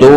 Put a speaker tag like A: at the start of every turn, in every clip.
A: 2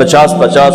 A: 50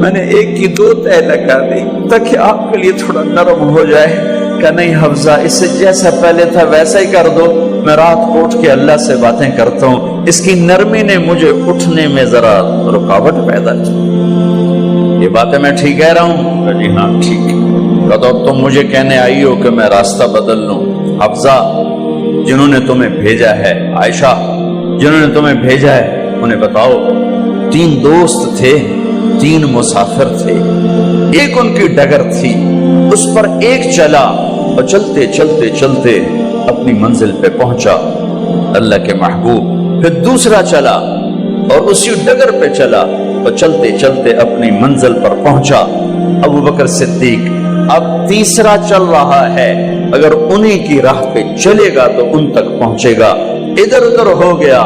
A: میں نے ایک کی 2 تہ لگا دی تاکہ آپ کے لیے تھوڑا نرم ہو جائے. کہ نہیں حفظہ، اسے جیسا پہلے تھا ویسا ہی کر دو، میں رات کو اٹھ کے اللہ سے باتیں کرتا ہوں. اس کی نرمی نے مجھے اٹھنے میں ذرا رکاوٹ پیدا کی. یہ باتیں میں ٹھیک کہہ رہا ہوں؟ جی ہاں ٹھیک. تو تم مجھے کہنے آئی ہو کہ میں راستہ بدل لوں. حفظہ، جنہوں نے تمہیں بھیجا ہے، عائشہ جنہوں نے تمہیں بھیجا ہے انہیں بتاؤ. 3 دوست تھے، 3 مسافر تھے، ایک ان کی ڈگر تھی، اس پر ایک چلا اور چلتے چلتے چلتے اپنی منزل پہ پہنچا اللہ کے محبوب. پھر دوسرا چلا اور اسی ڈگر پہ چلا اور چلتے چلتے اپنی منزل پر پہنچا ابو بکر صدیق. اب تیسرا چل رہا ہے، اگر انہی کی راہ پہ چلے گا تو ان تک پہنچے گا. ادھر ادھر ہو گیا،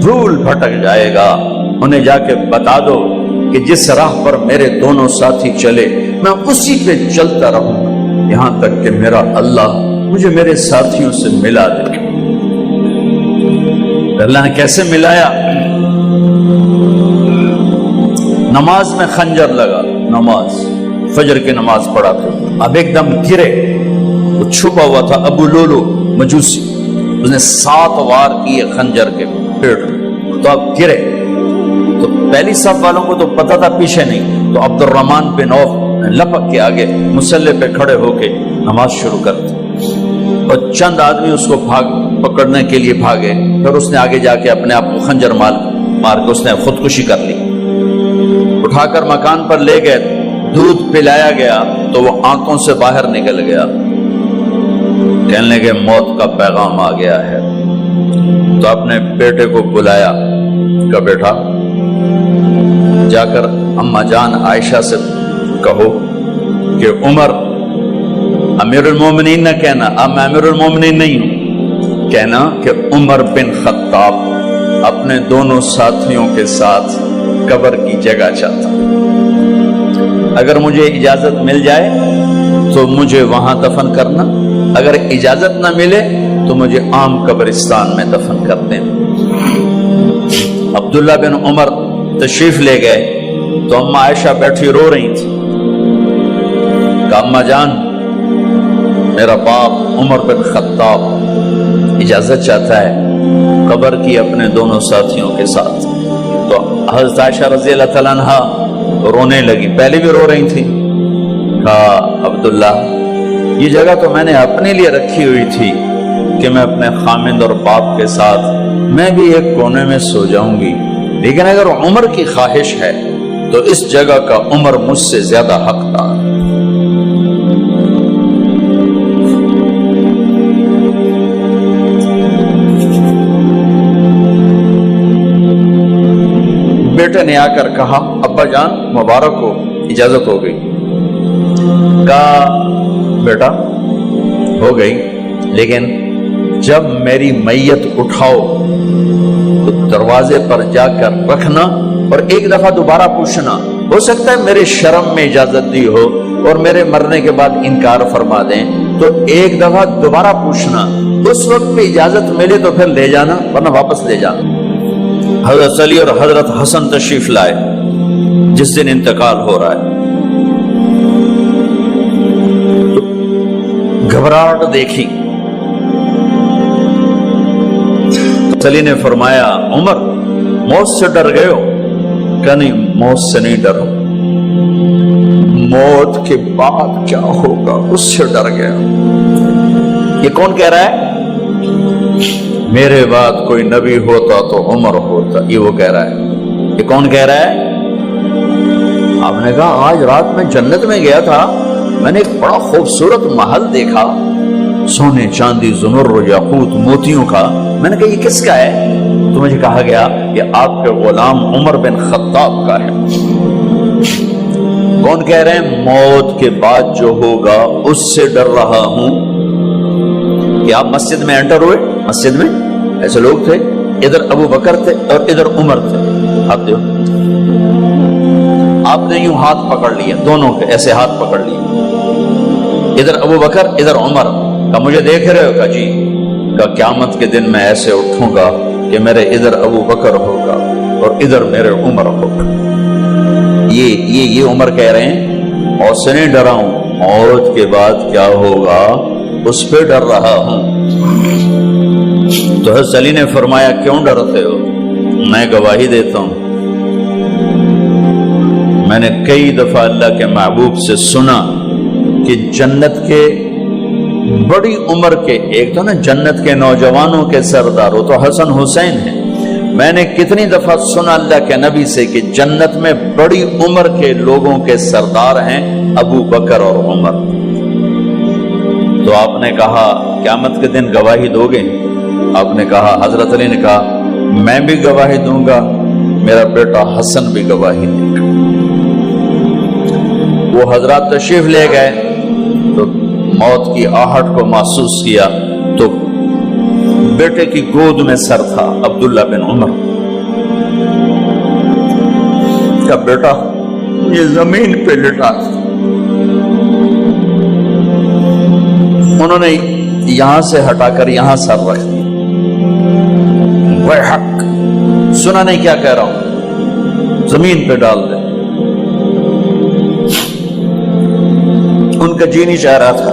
A: دھول بھٹک جائے گا. انہیں جا کے بتا دو کہ جس راہ پر میرے دونوں ساتھی چلے میں اسی پہ چلتا رہوں یہاں تک کہ میرا اللہ مجھے میرے ساتھیوں سے ملا دے. اللہ نے کیسے ملایا؟ نماز میں خنجر لگا، نماز فجر کی نماز پڑھا تھا. اب ایک دم گرے، وہ چھپا ہوا تھا ابو لولو مجوسی، اس نے 7 وار کیے خنجر کے پیڑ. تو اب گرے تو پہلی صف والوں کو تو پتہ تھا، پیچھے نہیں. تو عبد الرحمن بن عوف لپک کے آگے مصلی پہ کھڑے ہو کے نماز شروع کر دی اور چند آدمی اس کو پکڑنے کے لیے بھاگے. پھر اس نے آگے جا کے اپنے آپ کو خنجر مار کے اس نے خودکشی کر لی. اٹھا کر مکان پر لے گئے، دودھ پلایا گیا تو وہ آنکھوں سے باہر نکل گیا. کہنے لگے موت کا پیغام آ گیا ہے. تو اپنے بیٹے کو بلایا کہ بیٹا جا کر اما جان عائشہ سے کہو کہ عمر امیر المومنین نہ کہنا، اب میں امیر المومنین نہیں ہوں، کہنا کہ عمر بن خطاب اپنے دونوں ساتھیوں کے ساتھ قبر کی جگہ چاہتا. اگر مجھے اجازت مل جائے تو مجھے وہاں دفن کرنا، اگر اجازت نہ ملے تو مجھے عام قبرستان میں دفن کر دینا. عبداللہ بن عمر تشریف لے گئے تو اما عائشہ بیٹھی رو رہی تھی. کہ اما جان میرا باپ عمر بن خطاب اجازت چاہتا ہے قبر کی اپنے دونوں ساتھیوں کے ساتھ. تو حضرت عائشہ رضی اللہ تعالیٰ عنہ رونے لگی، پہلے بھی رو رہی تھی. کہا عبداللہ یہ جگہ تو میں نے اپنے لیے رکھی ہوئی تھی کہ میں اپنے خامند اور باپ کے ساتھ میں بھی ایک کونے میں سو جاؤں گی، لیکن اگر عمر کی خواہش ہے تو اس جگہ کا عمر مجھ سے زیادہ حقدار. بیٹے نے آ کر کہا ابا جان مبارک ہو، اجازت ہو گئی. کہا بیٹا ہو گئی، لیکن جب میری میت اٹھاؤ تو دروازے پر جا کر رکھنا اور ایک دفعہ دوبارہ پوچھنا. ہو سکتا ہے میرے شرم میں اجازت دی ہو اور میرے مرنے کے بعد انکار فرما دیں، تو ایک دفعہ دوبارہ پوچھنا. اس وقت پہ اجازت ملے تو پھر لے جانا، ورنہ واپس لے جانا. حضرت علی اور حضرت حسن تشریف لائے جس دن انتقال ہو رہا ہے. تو گھبراہٹ دیکھی. علی نے فرمایا عمر موت سے ڈر گئے ہو؟ کہ نہیں موت سے نہیں ڈرو، موت کے بعد کیا ہوگا اس سے ڈر گیا. یہ کون کہہ رہا ہے؟ میرے بعد کوئی نبی ہوتا تو عمر ہوتا، یہ وہ کہہ رہا ہے. یہ کون کہہ رہا ہے؟ آپ نے کہا آج رات میں جنت میں گیا تھا، میں نے ایک بڑا خوبصورت محل دیکھا، سونے چاندی زمر یاقوت موتیوں کا. میں نے کہا یہ کس کا ہے؟ تو مجھے کہا گیا یہ آپ کے غلام عمر بن خطاب کا ہے. کون کہہ رہے ہیں؟ موت کے بعد جو ہوگا اس سے ڈر رہا ہوں. کہ آپ مسجد میں انٹر ہوئے، مسجد میں ایسے لوگ تھے، ادھر ابو بکر تھے اور ادھر عمر تھے. ہاتھ دیو. آپ نے یوں ہاتھ پکڑ لیا، دونوں کے ایسے ہاتھ پکڑ لیے، ادھر ابو بکر ادھر عمر. کہ مجھے دیکھ رہے ہو؟ کہ جی. کہ قیامت کے دن میں ایسے اٹھوں گا کہ میرے ادھر ابو بکر ہوگا اور ادھر میرے عمر ہوگا. یہ عمر کہہ رہے ہیں اور سے نہیں ڈرا ہوں، موت کے بعد کیا ہوگا اس پہ ڈر رہا ہوں۔ تو حضرت علی نے فرمایا کیوں ڈرتے ہو؟ میں گواہی دیتا ہوں، میں نے کئی دفعہ اللہ کے محبوب سے سنا کہ جنت کے بڑی عمر کے، ایک تو نا جنت کے نوجوانوں کے سردار وہ تو حسن حسین ہیں، میں نے کتنی دفعہ سنا اللہ کے نبی سے کہ جنت میں بڑی عمر کے لوگوں کے سردار ہیں ابو بکر اور عمر۔ تو آپ نے کہا قیامت کے دن گواہی دو گے؟ آپ نے کہا، حضرت علی نے کہا میں بھی گواہی دوں گا، میرا بیٹا حسن بھی گواہی دے گا۔ وہ حضرات تشریف لے گئے تو موت کی آہٹ کو محسوس کیا تو بیٹے کی گود میں سر تھا عبداللہ بن عمر کا بیٹا، یہ زمین پہ لٹا تھا۔ انہوں نے یہاں سے ہٹا کر یہاں سر رکھ دیا۔ وہ حق سنا نہیں کیا کہہ رہا ہوں، زمین پہ ڈال دے۔ ان کا جی نہیں چاہ رہا تھا،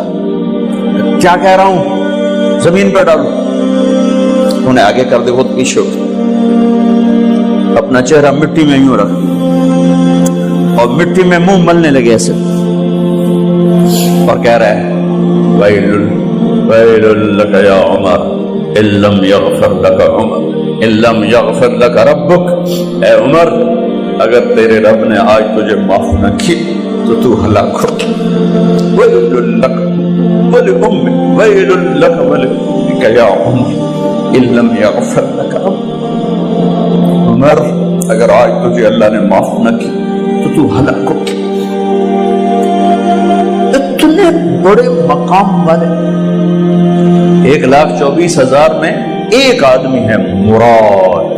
A: کیا کہہ رہا ہوں، زمین پہ ڈالو۔ انہیں آگے کر دے، خود پیچھے اٹھ، اپنا چہرہ مٹی میں یوں رکھ اور مٹی میں منہ ملنے لگے ایسے، اور کہہ رہا ہے ویل لک یا عمر ان لم یغفر لک عمر ان لم یغفر لک ربک، اے عمر اگر تیرے رب نے آج تجھے معاف نہ کی تو ہلاک ہو۔ ویل لک ولأمک ویل لک ولأمک یا عمر ان لم یغفر لک ربک، عمر اگر آج تجھے اللہ نے معاف نہ کی تو ہلاک ہو۔ اتنے بڑے مقام والے 1,24,000 میں ایک آدمی ہے مراد،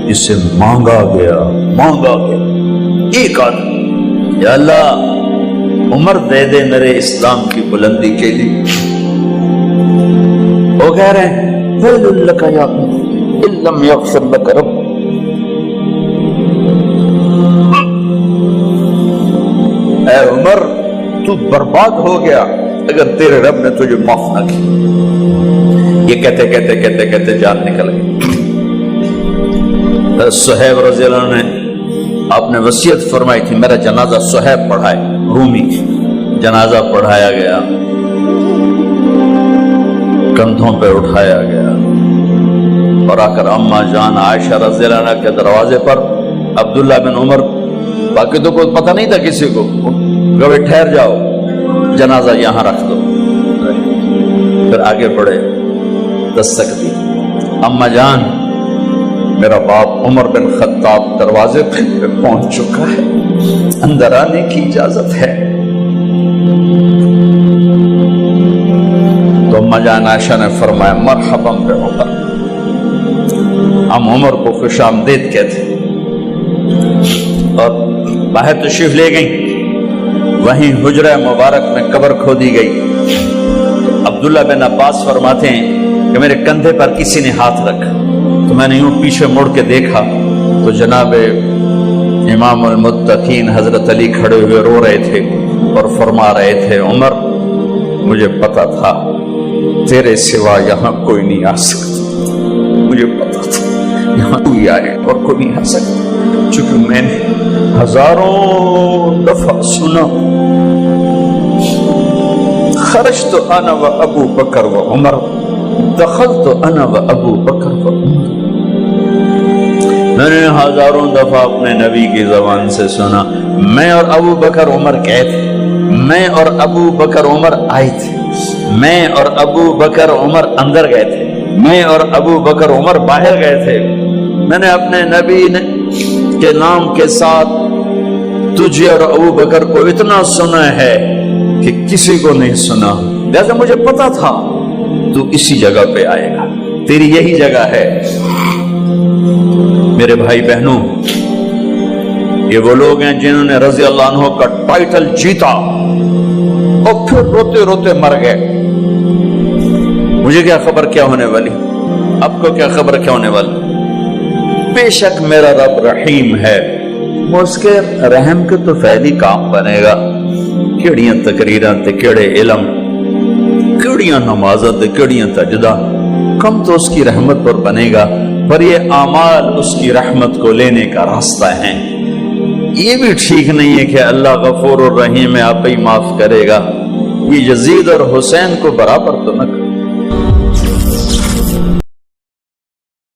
A: جسے مانگا گیا ایک آدمی، یا اللہ عمر دے دے میرے اسلام کی بلندی کے لیے۔ وہ کہہ رہے ہیں ویل لک یا عمر ان لم یغفر لک رب، اے عمر تو برباد ہو گیا اگر تیرے رب نے تجھے معاف نہ کی۔ یہ کہتے جان نکل گئی۔ صہیب رضی اللہ عنہ نے آپ نے وصیت فرمائی تھی میرا جنازہ صہیب پڑھائے، رومی جنازہ پڑھایا گیا، کندھوں پہ اٹھایا گیا اور آ کر اما جان عائشہ رضی اللہ عنہ کے دروازے پر عبداللہ بن عمر، باقی تو کوئی پتہ نہیں تھا کسی کو، گوے ٹھہر جاؤ جنازہ یہاں رکھ دو، پھر آگے بڑھے، دستک دی، اما جان میرا باپ عمر بن خطاب دروازے پہ پہنچ چکا ہے، اندر آنے کی اجازت ہے۔ تو اما جان عائشہ نے فرمایا مرحبا بعمر، ہم عمر کو خوش آمدید کہتے اور باہر تشریف لے گئیں۔ وہیں حجرہ مبارک میں قبر کھودی گئی۔ عبداللہ بن عباس فرماتے ہیں کہ میرے کندھے پر کسی نے ہاتھ رکھا تو میں نے یوں پیچھے مڑ کے دیکھا تو جناب امام المتقین حضرت علی کھڑے ہوئے رو رہے تھے اور فرما رہے تھے عمر مجھے پتا تھا تیرے سوا یہاں کوئی نہیں آ سکتا، مجھے پتا تھا یہاں کوئی آئے اور کوئی نہیں آ سکتا، چونکہ میں نے ہزاروں دفعہ سنا خرجت انا و ابو بکر و عمر دخلت انا و ابو بکر و عمر، میں نے ہزاروں دفعہ اپنے نبی کی زبان سے سنا میں اور ابو بکر عمر گئے تھے، میں اور ابو بکر عمر آئے تھے، میں اور ابو بکر عمر اندر گئے تھے، میں اور ابو بکر عمر باہر گئے تھے، میں نے اپنے نبی کے نام کے ساتھ تجھے اور ابو بکر کو اتنا سنا ہے کہ کسی کو نہیں سنا، لہذا مجھے پتا تھا تو اسی جگہ پہ آئے گا، تیری یہی جگہ ہے۔ میرے بھائی بہنوں، یہ وہ لوگ ہیں جنہوں نے رضی اللہ عنہ کا ٹائٹل جیتا اور پھر روتے روتے مر گئے۔ مجھے کیا خبر کیا ہونے والی، آپ کو کیا خبر کیا ہونے والی؟ بے شک میرا رب رحیم ہے، وہ اس کے رحم کے تو فعلی کام بنے گا، کیڑیاں تقریراں تے کیڑے علم، کیڑیاں نمازاں تے کیڑیاں تجدہ، کم تو اس کی رحمت پر بنے گا، پر یہ اعمال اس کی رحمت کو لینے کا راستہ ہیں۔ یہ بھی ٹھیک نہیں ہے کہ اللہ غفور الرحیم ہے، آپ ہی معاف کرے گا، یہ یزید اور حسین کو برابر تو نہ